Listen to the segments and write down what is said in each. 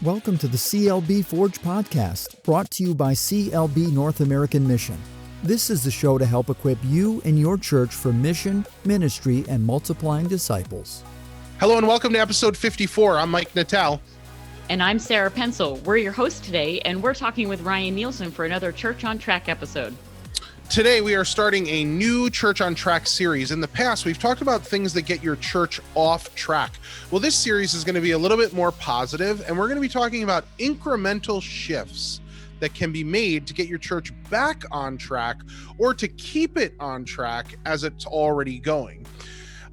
Welcome to the CLB Forge podcast, brought to you by CLB North American Mission. This is the show to help equip you and your church for mission, ministry, and multiplying disciples. Hello and welcome to episode 54. I'm Mike Natal. And I'm Sara Pencil. We're your hosts today, and we're talking with Ryan Nielsen for another Church on Track episode. Today we are starting a new Church on Track series. In the past, we've talked about things that get your church off track. Well, this series is going to be a little bit more positive, and we're going to be talking about incremental shifts that can be made to get your church back on track or to keep it on track as it's already going.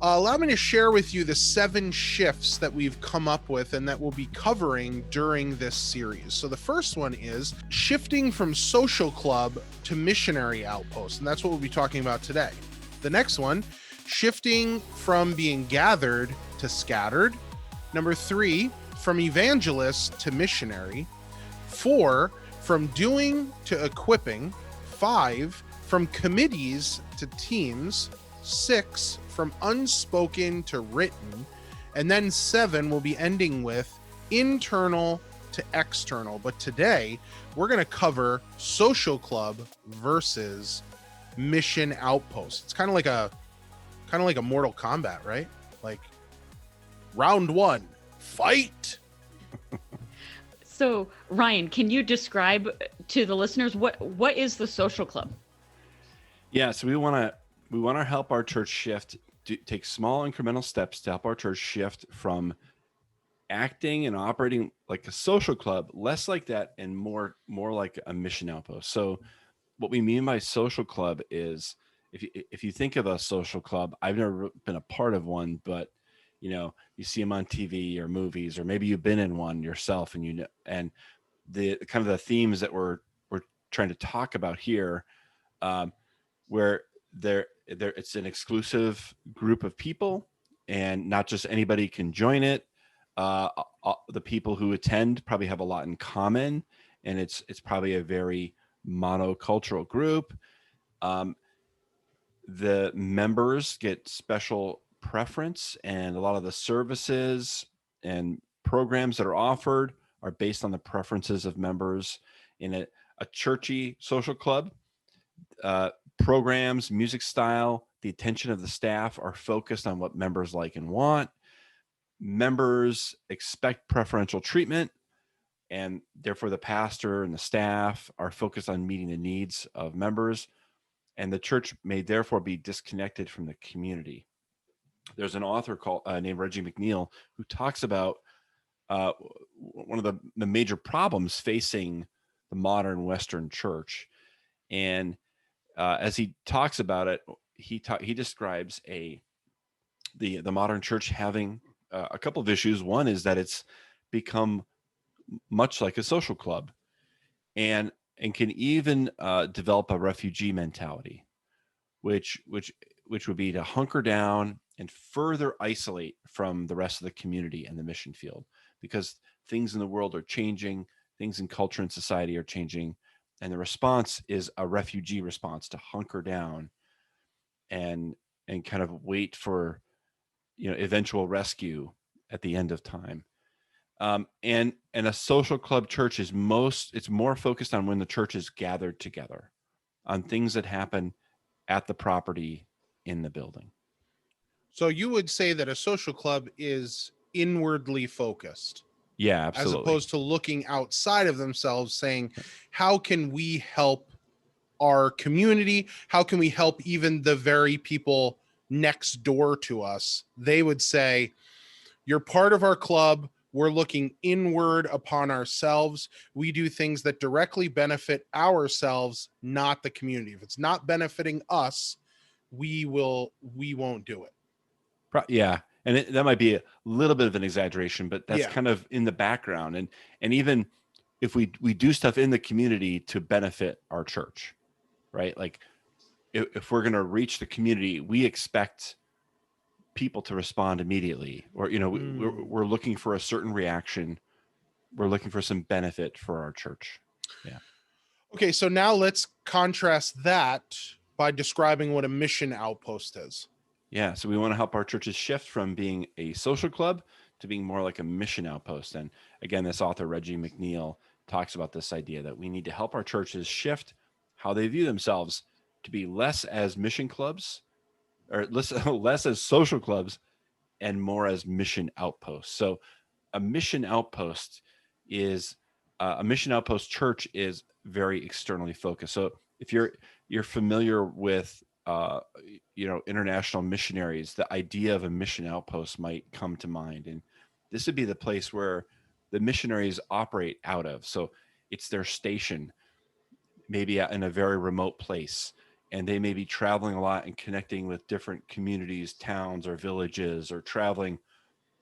Allow me to share with you the 7 shifts that we've come up with and that we'll be covering during this series. So the first one is shifting from social club to missionary outpost, and that's what we'll be talking about today. The next one, shifting from being gathered to scattered. Number 3, from evangelist to missionary. 4, from doing to equipping. 5, from committees to teams. 6, from unspoken to written. And then 7, we'll be ending with internal to external. But today we're going to cover social club versus mission outpost. It's kind of like a Mortal Kombat, right? Like round 1, fight. So Ryan, can you describe to the listeners what is the social club? Yeah, so we want to help our church shift, take small incremental steps to help our church shift from acting and operating like a social club, less like that, and more like a mission outpost. So what we mean by social club is, if you think of a social club, I've never been a part of one, but you see them on TV or movies, or maybe you've been in one yourself, and the kind of the themes that we're trying to talk about here, where it's an exclusive group of people, and not just anybody can join it. The people who attend probably have a lot in common, and it's probably a very monocultural group. The members get special preference, and a lot of the services and programs that are offered are based on the preferences of members. In a churchy social club, programs, music style, the attention of the staff are focused on what members like and want. Members expect preferential treatment, and therefore the pastor and the staff are focused on meeting the needs of members, and the church may therefore be disconnected from the community. There's an author named Reggie McNeal who talks about one of the major problems facing the modern Western church, and as he talks about it, he describes the modern church having a couple of issues. One is that it's become much like a social club, and can even develop a refugee mentality, which would be to hunker down and further isolate from the rest of the community and the mission field, because things in the world are changing, things in culture and society are changing. And the response is a refugee response, to hunker down and kind of wait for, eventual rescue at the end of time. And a social club church it's more focused on when the church is gathered together, on things that happen at the property in the building. So you would say that a social club is inwardly focused. Yeah, absolutely. As opposed to looking outside of themselves, saying, how can we help our community? How can we help even the very people next door to us? They would say, you're part of our club. We're looking inward upon ourselves. We do things that directly benefit ourselves, not the community. If it's not benefiting us, we won't do it. Yeah. And that might be a little bit of an exaggeration, but that's kind of in the background. And even if we do stuff in the community to benefit our church, right? Like if we're going to reach the community, we expect people to respond immediately, or, we're looking for a certain reaction. We're looking for some benefit for our church. Yeah. Okay. So now let's contrast that by describing what a mission outpost is. Yeah, so we want to help our churches shift from being a social club to being more like a mission outpost. And again, this author, Reggie McNeal, talks about this idea that we need to help our churches shift how they view themselves to be less as mission clubs or less as social clubs and more as mission outposts. So a mission outpost is a mission outpost church is very externally focused. So if you're familiar with international missionaries, the idea of a mission outpost might come to mind, and this would be the place where the missionaries operate out of. So it's their station, maybe in a very remote place, and they may be traveling a lot and connecting with different communities, towns, or villages, or traveling,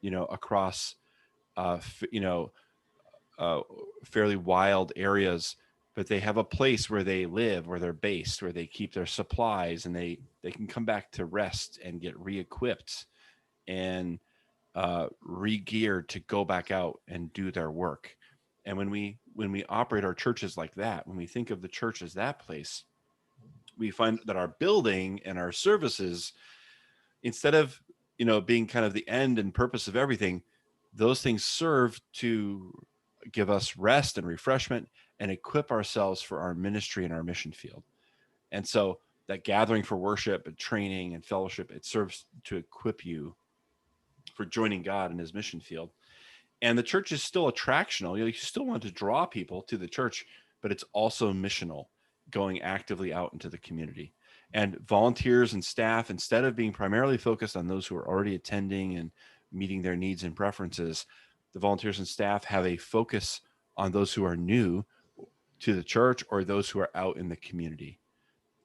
across, fairly wild areas. But they have a place where they live, where they're based, where they keep their supplies, and they can come back to rest and get re-equipped and re-geared to go back out and do their work. And when we operate our churches like that, when we think of the church as that place, we find that our building and our services, instead of being kind of the end and purpose of everything, those things serve to give us rest and refreshment and equip ourselves for our ministry and our mission field. And so that gathering for worship and training and fellowship, it serves to equip you for joining God in his mission field. And the church is still attractional. You still want to draw people to the church, but it's also missional, going actively out into the community. And volunteers and staff, instead of being primarily focused on those who are already attending and meeting their needs and preferences, the volunteers and staff have a focus on those who are new to the church or those who are out in the community.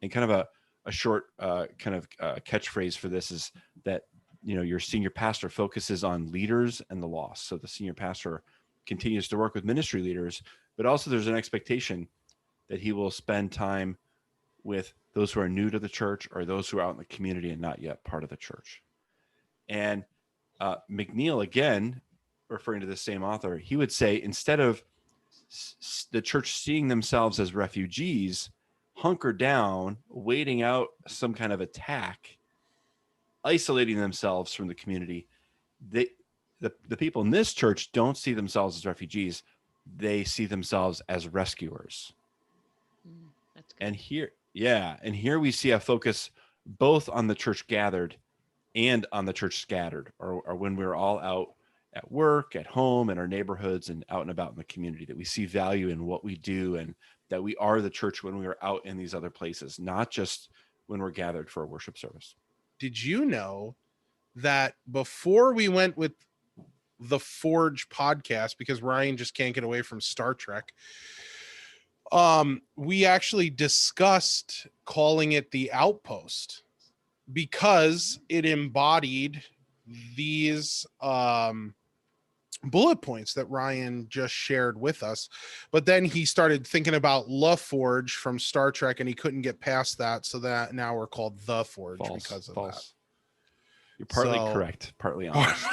And kind of a short catchphrase for this is that your senior pastor focuses on leaders and the lost. So the senior pastor continues to work with ministry leaders, but also there's an expectation that he will spend time with those who are new to the church or those who are out in the community and not yet part of the church. And McNeal, again, referring to the same author, he would say, instead of the church seeing themselves as refugees, hunker down, waiting out some kind of attack, isolating themselves from the community, the people in this church don't see themselves as refugees. They see themselves as rescuers. That's good. And here we see a focus both on the church gathered and on the church scattered, or when we're all out at work, at home, in our neighborhoods, and out and about in the community, that we see value in what we do and that we are the church when we are out in these other places, not just when we're gathered for a worship service. Did you know that before we went with the Forge podcast, because Ryan just can't get away from Star Trek, we actually discussed calling it the Outpost because it embodied these bullet points that Ryan just shared with us. But then he started thinking about La Forge from Star Trek and he couldn't get past that. So that now we're called The Forge because of that. You're partly correct, partly honest.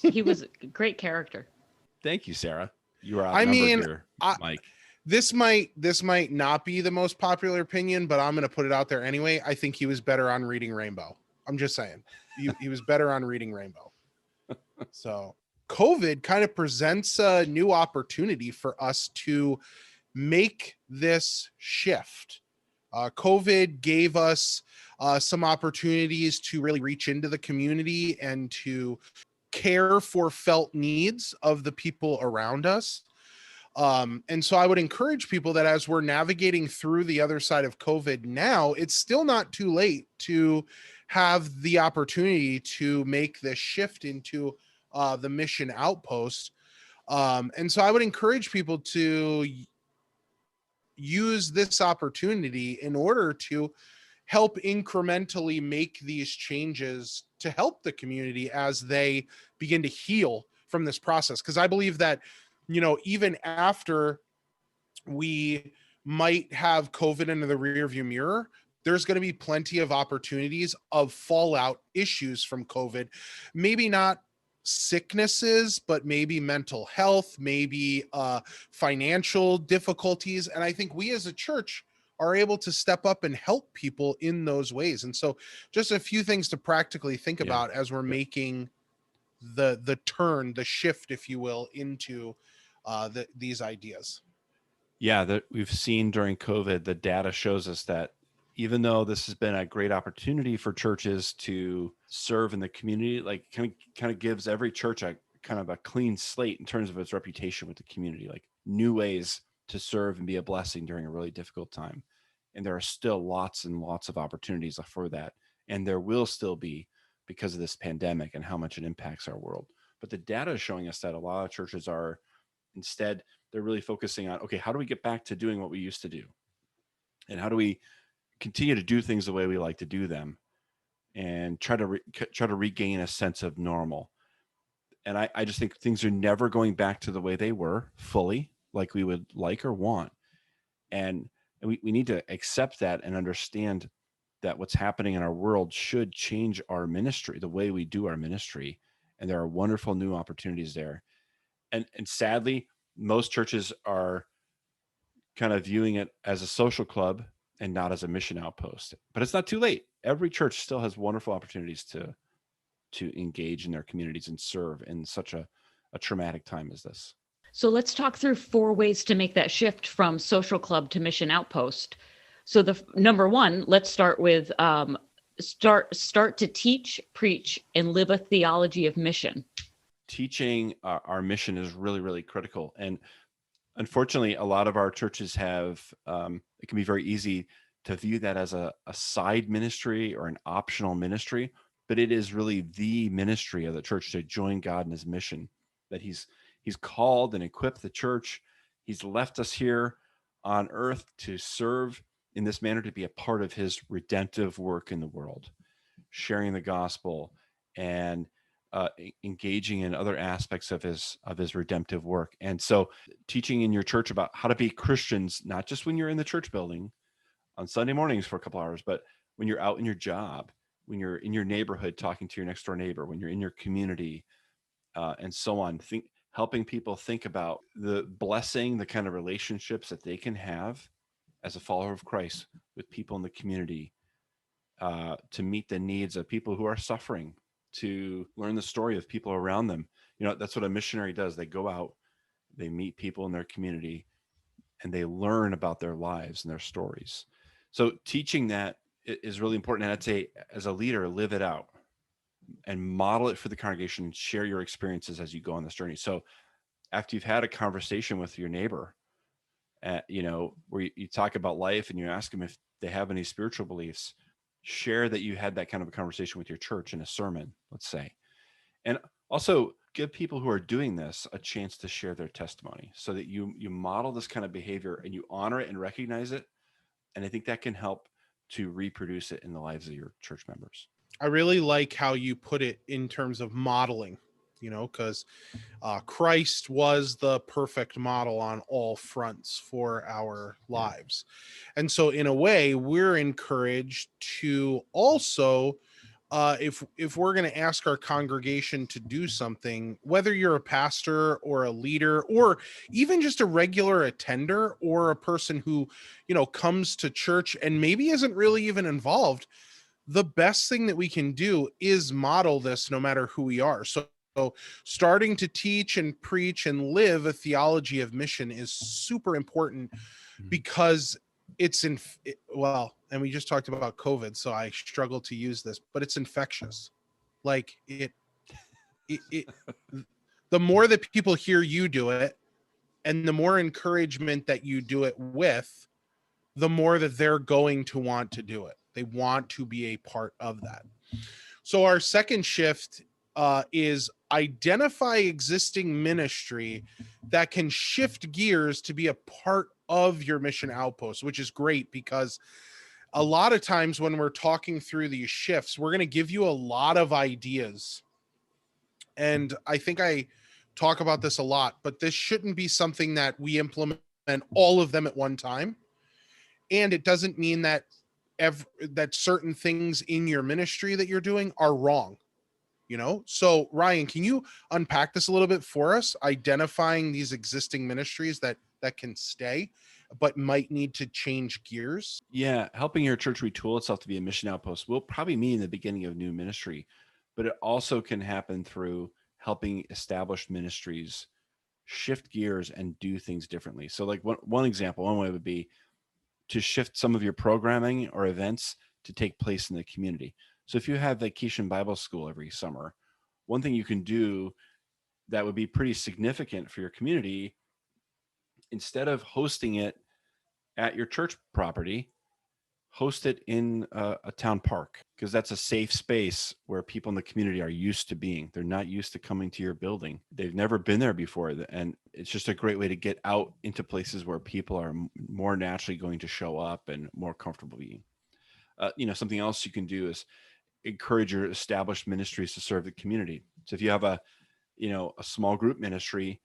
He was a great character. Thank you, Sarah. You are outnumbered here, Mike. This might not be the most popular opinion, but I'm going to put it out there anyway. I think he was better on Reading Rainbow. I'm just saying. He was better on Reading Rainbow. So COVID kind of presents a new opportunity for us to make this shift. COVID gave us some opportunities to really reach into the community and to care for felt needs of the people around us. And so I would encourage people that as we're navigating through the other side of COVID now, it's still not too late to have the opportunity to make this shift into the mission outpost. And so I would encourage people to use this opportunity in order to help incrementally make these changes to help the community as they begin to heal from this process. Because I believe that, even after we might have COVID into the rearview mirror, there's going to be plenty of opportunities of fallout issues from COVID. Maybe not sicknesses, but maybe mental health, maybe financial difficulties. And I think we as a church are able to step up and help people in those ways. And so just a few things to practically think about as we're making the shift, if you will, into these ideas. Yeah, that we've seen during COVID, the data shows us that even though this has been a great opportunity for churches to serve in the community, like kind of gives every church a kind of a clean slate in terms of its reputation with the community, like new ways to serve and be a blessing during a really difficult time. And there are still lots and lots of opportunities for that. And there will still be because of this pandemic and how much it impacts our world. But the data is showing us that a lot of churches are instead, they're really focusing on, okay, how do we get back to doing what we used to do? And how do we continue to do things the way we like to do them and try to regain a sense of normal? And I just think things are never going back to the way they were fully, like we would like or want. And we need to accept that and understand that what's happening in our world should change our ministry, the way we do our ministry. And there are wonderful new opportunities there. And sadly, most churches are kind of viewing it as a social club and not as a mission outpost. But it's not too late. Every church still has wonderful opportunities to engage in their communities and serve in such a traumatic time as this. So let's talk through 4 ways to make that shift from social club to mission outpost. So the number 1, let's start with start to teach, preach, and live a theology of mission. Teaching our mission is really, really critical. And unfortunately, a lot of our churches have, it can be very easy to view that as a side ministry or an optional ministry, but it is really the ministry of the church to join God in his mission, that he's called and equipped the church. He's left us here on earth to serve in this manner, to be a part of his redemptive work in the world, sharing the gospel and engaging in other aspects of his redemptive work. And so teaching in your church about how to be Christians, not just when you're in the church building on Sunday mornings for a couple hours, but when you're out in your job, when you're in your neighborhood talking to your next door neighbor, when you're in your community, and so on. Helping people think about the blessing, the kind of relationships that they can have as a follower of Christ with people in the community, to meet the needs of people who are suffering, to learn the story of people around them. That's what a missionary does. They go out, they meet people in their community, and they learn about their lives and their stories. So teaching that is really important. And I'd say, as a leader, live it out and model it for the congregation and share your experiences as you go on this journey. So after you've had a conversation with your neighbor, where you talk about life and you ask them if they have any spiritual beliefs, share that you had that kind of a conversation with your church in a sermon, let's say. And also give people who are doing this a chance to share their testimony, so that you model this kind of behavior and you honor it and recognize it. And I think that can help to reproduce it in the lives of your church members. I really like how you put it in terms of modeling, because Christ was the perfect model on all fronts for our lives. And so in a way, we're encouraged to also, if we're going to ask our congregation to do something, whether you're a pastor or a leader, or even just a regular attender, or a person who, comes to church and maybe isn't really even involved, the best thing that we can do is model this no matter who we are. So starting to teach and preach and live a theology of mission is super important, because and we just talked about COVID, so I struggle to use this, but it's infectious. Like it the more that people hear you do it, and the more encouragement that you do it with, the more that they're going to want to do it. They want to be a part of that. So our second shift is identify existing ministry that can shift gears to be a part of your mission outpost, which is great, because a lot of times when we're talking through these shifts, we're going to give you a lot of ideas. And I think I talk about this a lot, but this shouldn't be something that we implement all of them at one time. And it doesn't mean that that certain things in your ministry that you're doing are wrong. So Ryan, can you unpack this a little bit for us, identifying these existing ministries that can stay but might need to change gears? Yeah, helping your church retool itself to be a mission outpost will probably mean the beginning of new ministry, but it also can happen through helping established ministries shift gears and do things differently. So like one example, one way would be to shift some of your programming or events to take place in the community. So if you have Vacation Bible School every summer, one thing you can do that would be pretty significant for your community, instead of hosting it at your church property, host it in a town park, because that's a safe space where people in the community are used to being. They're not used to coming to your building. They've never been there before. And it's just a great way to get out into places where people are more naturally going to show up and more comfortable being. Something else you can do is encourage your established ministries to serve the community. So if you have a small group ministry,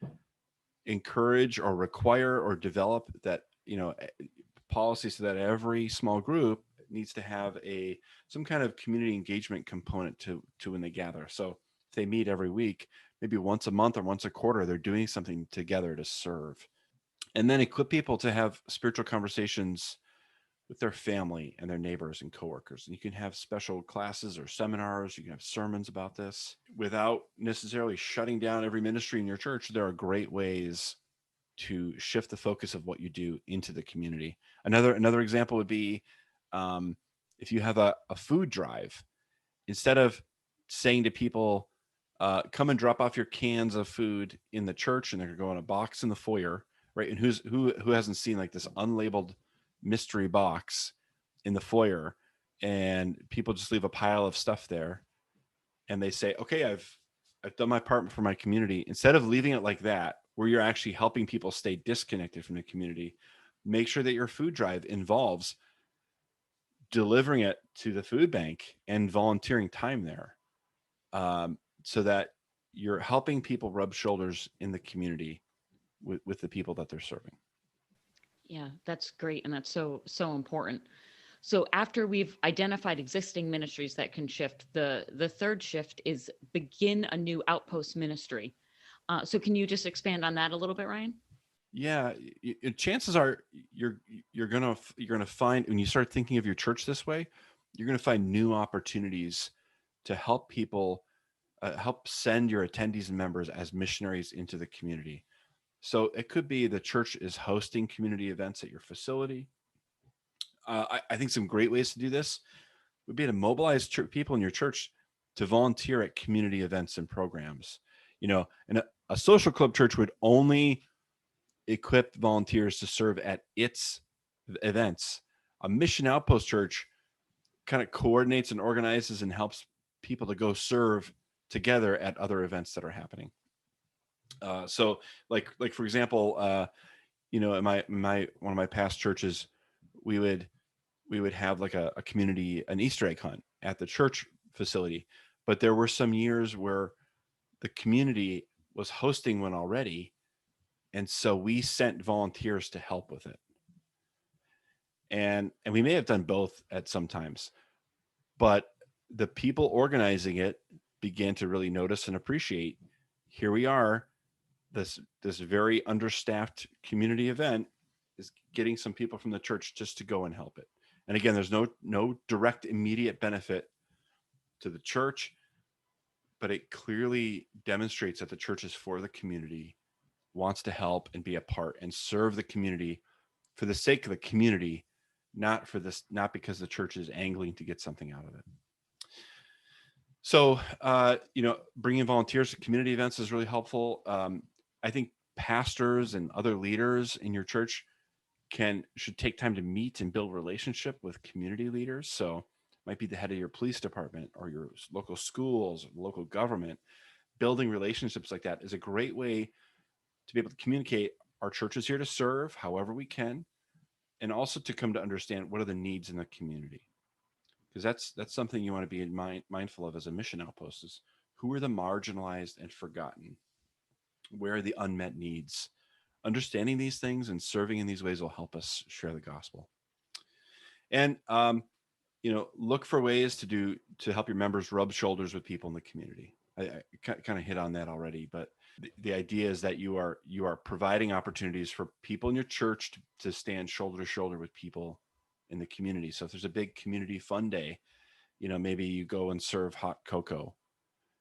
encourage or require or develop that, policy so that every small group needs to have some kind of community engagement component to when they gather. So if they meet every week, maybe once a month or once a quarter, they're doing something together to serve. And then equip people to have spiritual conversations with their family and their neighbors and coworkers. And you can have special classes or seminars. You can have sermons about this without necessarily shutting down every ministry in your church. There are great ways to shift the focus of what you do into the community. Another example would be if you have a food drive, instead of saying to people, come and drop off your cans of food in the church and they're going to go in a box in the foyer, right? And who hasn't seen like this unlabeled mystery box in the foyer, and people just leave a pile of stuff there and they say, okay, I've done my part for my community. Instead of leaving it like that, where you're actually helping people stay disconnected from the community, make sure that your food drive involves delivering it to the food bank and volunteering time there, so that you're helping people rub shoulders in the community with the people that they're serving. Yeah, that's great. And that's so important. So after we've identified existing ministries that can shift, the third shift is begin a new Outpost ministry. So can you just expand on that a little bit, Ryan? Yeah, chances are you're gonna find, when you start thinking of your church this way, you're gonna find new opportunities to help people, help send your attendees and members as missionaries into the community. So it could be the church is hosting community events at your facility. I think some great ways to do this would be to mobilize people in your church to volunteer at community events and programs. And a social club church would only equip volunteers to serve at its events. A mission outpost church kind of coordinates and organizes and helps people to go serve together at other events that are happening. So like for example, in my one of my past churches, we would have like a community, an Easter egg hunt at the church facility. But there were some years where the community was hosting one already. And so we sent volunteers to help with it. And we may have done both at some times, but the people organizing it began to really notice and appreciate, here we are, this very understaffed community event is getting some people from the church just to go and help it. And again, there's no direct immediate benefit to the church, but it clearly demonstrates that the church is for the community, wants to help and be a part and serve the community for the sake of the community, not because the church is angling to get something out of it. So, bringing volunteers to community events is really helpful. I think pastors and other leaders in your church should take time to meet and build relationship with community leaders. So it might be the head of your police department or your local schools, local government. Building relationships like that is a great way to be able to communicate our church is here to serve however we can, and also to come to understand what are the needs in the community. Because that's something you want to be mindful of as a mission outpost, is who are the marginalized and forgotten? Where are the unmet needs? Understanding these things and serving in these ways will help us share the gospel. And look for ways to help your members rub shoulders with people in the community. I kind of hit on that already, but the idea is that you are providing opportunities for people in your church to stand shoulder to shoulder with people in the community. So if there's a big community fun day, maybe you go and serve hot cocoa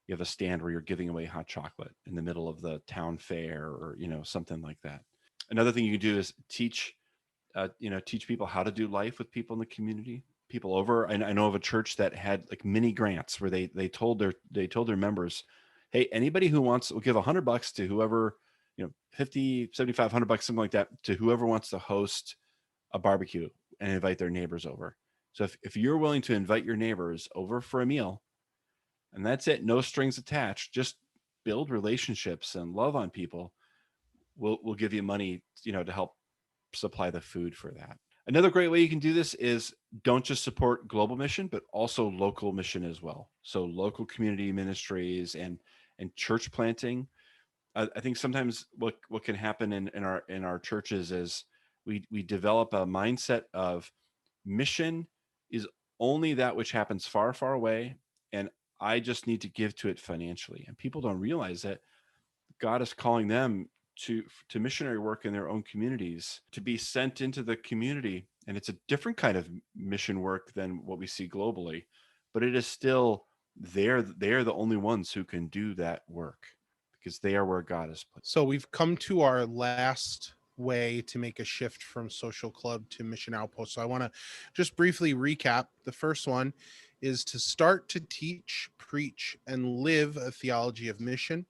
you have a stand where you're giving away hot chocolate in the middle of the town fair, or something like that. Another thing you can do is teach people how to do life with people in the community. People over, I know of a church that had like mini grants where they told their members, hey, anybody who wants, will give $100 to whoever, 50, 75, $100, something like that, to whoever wants to host a barbecue and invite their neighbors over. So if you're willing to invite your neighbors over for a meal, and that's it, no strings attached, just build relationships and love on people, we'll give you money, to help supply the food for that. Another great way you can do this is don't just support global mission, but also local mission as well. So local community ministries and church planting. I think sometimes what can happen in our churches is we develop a mindset of mission is only that which happens far, far away, and I just need to give to it financially. And people don't realize that God is calling them to missionary work in their own communities, to be sent into the community. And it's a different kind of mission work than what we see globally, but it is still they're the only ones who can do that work, because they are where God is placed. So we've come to our last way to make a shift from social club to mission outpost. So I want to just briefly recap. The first one is to start to teach, preach, and live a theology of mission.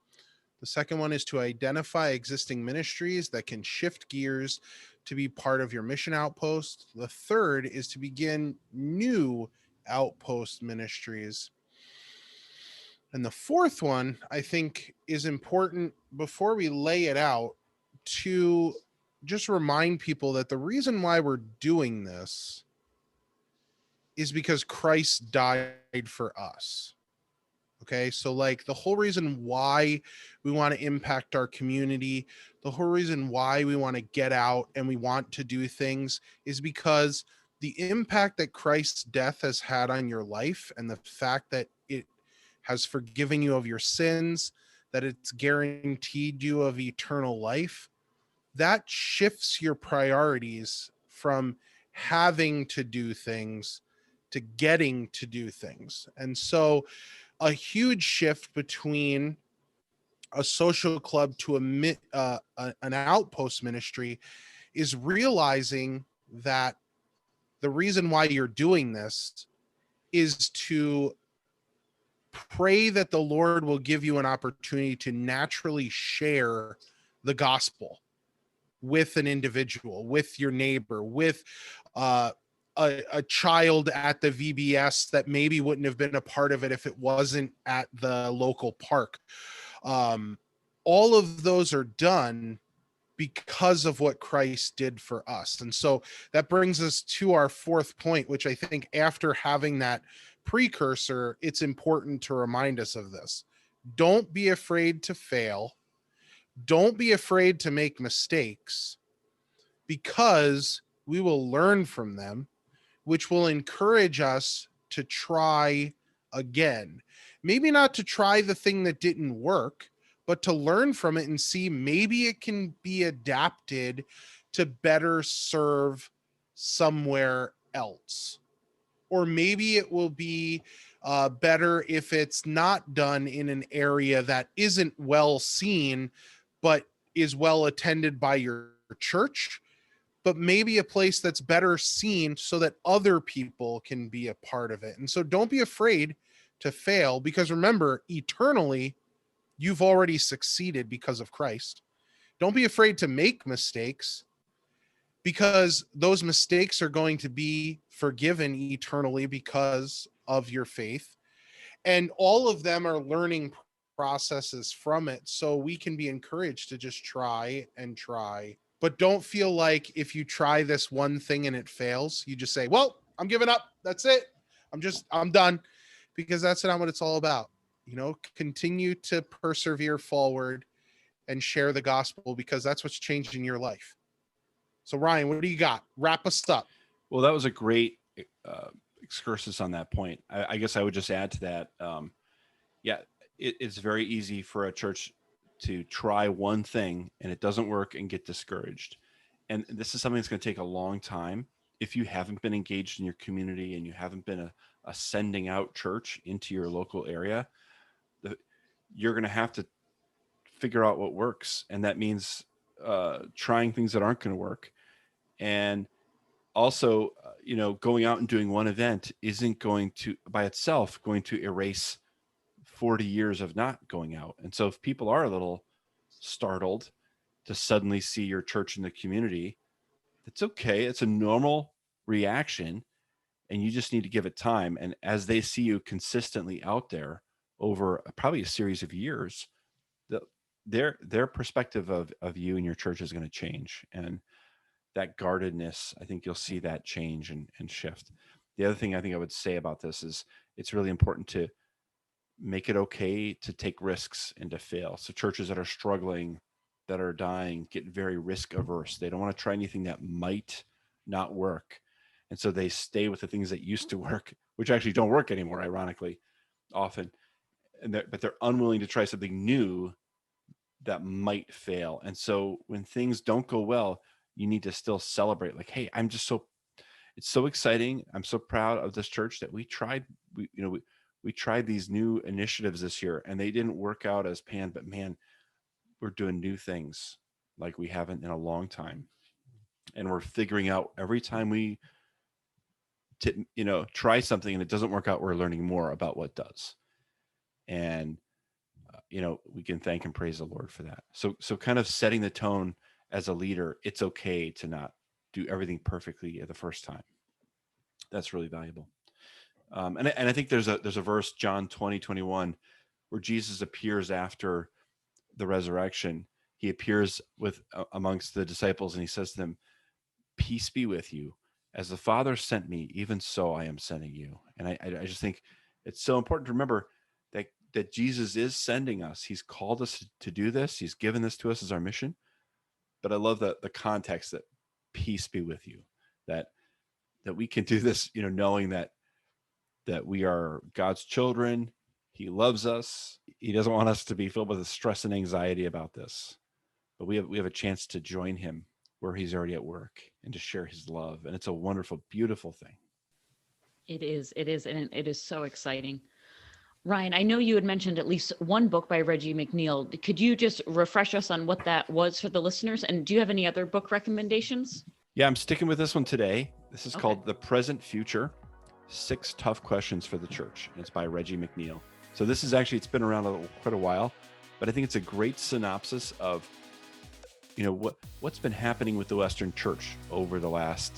The second one is to identify existing ministries that can shift gears to be part of your mission outpost. The third is to begin new outpost ministries. And the fourth one, I think, is important before we lay it out, to just remind people that the reason why we're doing this is because Christ died for us. Okay, so like the whole reason why we want to impact our community, the whole reason why we want to get out and we want to do things is because the impact that Christ's death has had on your life, and the fact that it has forgiven you of your sins, that it's guaranteed you of eternal life, that shifts your priorities from having to do things to getting to do things. And so a huge shift between a social club to an outpost ministry is realizing that the reason why you're doing this is to pray that the Lord will give you an opportunity to naturally share the gospel with an individual, with your neighbor, with a child at the VBS that maybe wouldn't have been a part of it if it wasn't at the local park. All of those are done because of what Christ did for us. And so that brings us to our fourth point, which I think after having that precursor, it's important to remind us of this. Don't be afraid to fail. Don't be afraid to make mistakes, because we will learn from them, which will encourage us to try again. Maybe not to try the thing that didn't work, but to learn from it and see maybe it can be adapted to better serve somewhere else. Or maybe it will be better if it's not done in an area that isn't well seen, but is well attended by your church, but maybe a place that's better seen so that other people can be a part of it. And so don't be afraid to fail, because remember, eternally, you've already succeeded because of Christ. Don't be afraid to make mistakes, because those mistakes are going to be forgiven eternally because of your faith. And all of them are learning processes from it. So we can be encouraged to just try and try. But don't feel like if you try this one thing and it fails, you just say, well, I'm giving up. That's it. I'm done. Because that's not what it's all about. Continue to persevere forward and share the gospel, because that's what's changing your life. So Ryan, what do you got? Wrap us up. Well, that was a great excursus on that point. I guess I would just add to that. It's very easy for a church to try one thing and it doesn't work and get discouraged. And this is something that's going to take a long time. If you haven't been engaged in your community and you haven't been a sending out church into your local area, you're going to have to figure out what works. And that means trying things that aren't going to work. And also, going out and doing one event isn't going to, by itself, going to erase 40 years of not going out. And so if people are a little startled to suddenly see your church in the community, it's okay. It's a normal reaction, and you just need to give it time. And as they see you consistently out there over probably a series of years, their perspective of you and your church is going to change. And that guardedness, I think you'll see that change and shift. The other thing I think I would say about this is it's really important to make it okay to take risks and to fail. So churches that are struggling, that are dying, get very risk averse. They don't want to try anything that might not work. And so they stay with the things that used to work, which actually don't work anymore, ironically, often. But they're unwilling to try something new that might fail. And so when things don't go well, you need to still celebrate, like, hey, it's so exciting. I'm so proud of this church that we tried these new initiatives this year, and they didn't work out as planned, but man, we're doing new things like we haven't in a long time. And we're figuring out every time we try something and it doesn't work out, we're learning more about what does. And we can thank and praise the Lord for that. So kind of setting the tone as a leader, it's okay to not do everything perfectly at the first time. That's really valuable. And I think there's a verse, John 20:21, where Jesus appears after the resurrection. He appears amongst the disciples, and he says to them, "Peace be with you. As the Father sent me, even so I am sending you." And I just think it's so important to remember that Jesus is sending us. He's called us to do this. He's given this to us as our mission. But I love the context that peace be with you, that we can do this, knowing that we are God's children. He loves us. He doesn't want us to be filled with stress and anxiety about this, but we have a chance to join him where he's already at work and to share his love. And it's a wonderful, beautiful thing. It is. And it is so exciting. Ryan, I know you had mentioned at least one book by Reggie McNeal. Could you just refresh us on what that was for the listeners? And do you have any other book recommendations? Yeah, I'm sticking with this one today. This is called The Present Future, 6 Tough Questions for the Church. And it's by Reggie McNeal. So this is actually, it's been around quite a while, but I think it's a great synopsis of, what's been happening with the Western Church over the last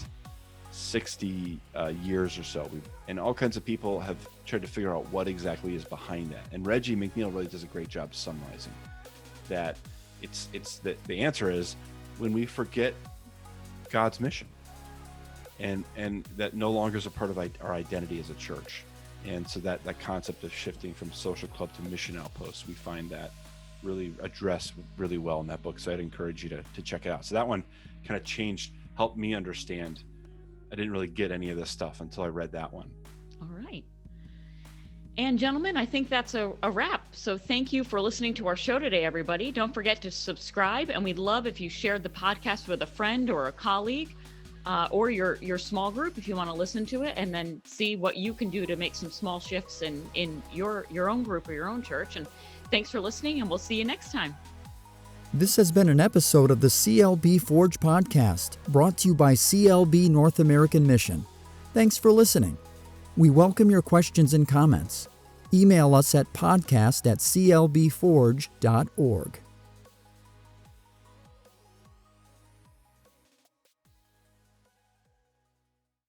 60 years or so. And all kinds of people have tried to figure out what exactly is behind that. And Reggie McNeal really does a great job summarizing that. The answer is when we forget God's mission, and that no longer is a part of our identity as a church. And so that concept of shifting from social club to mission outpost, we find that really addressed really well in that book. So I'd encourage you to check it out. So that one kind of helped me understand. I didn't really get any of this stuff until I read that one. All right. And gentlemen, I think that's a wrap. So thank you for listening to our show today, everybody. Don't forget to subscribe. And we'd love if you shared the podcast with a friend or a colleague, or your small group if you want to listen to it, and then see what you can do to make some small shifts in your own group or your own church. And thanks for listening, and we'll see you next time. This has been an episode of the CLB Forge podcast, brought to you by CLB North American Mission. Thanks for listening. We welcome your questions and comments. Email us at podcast@clbforge.org.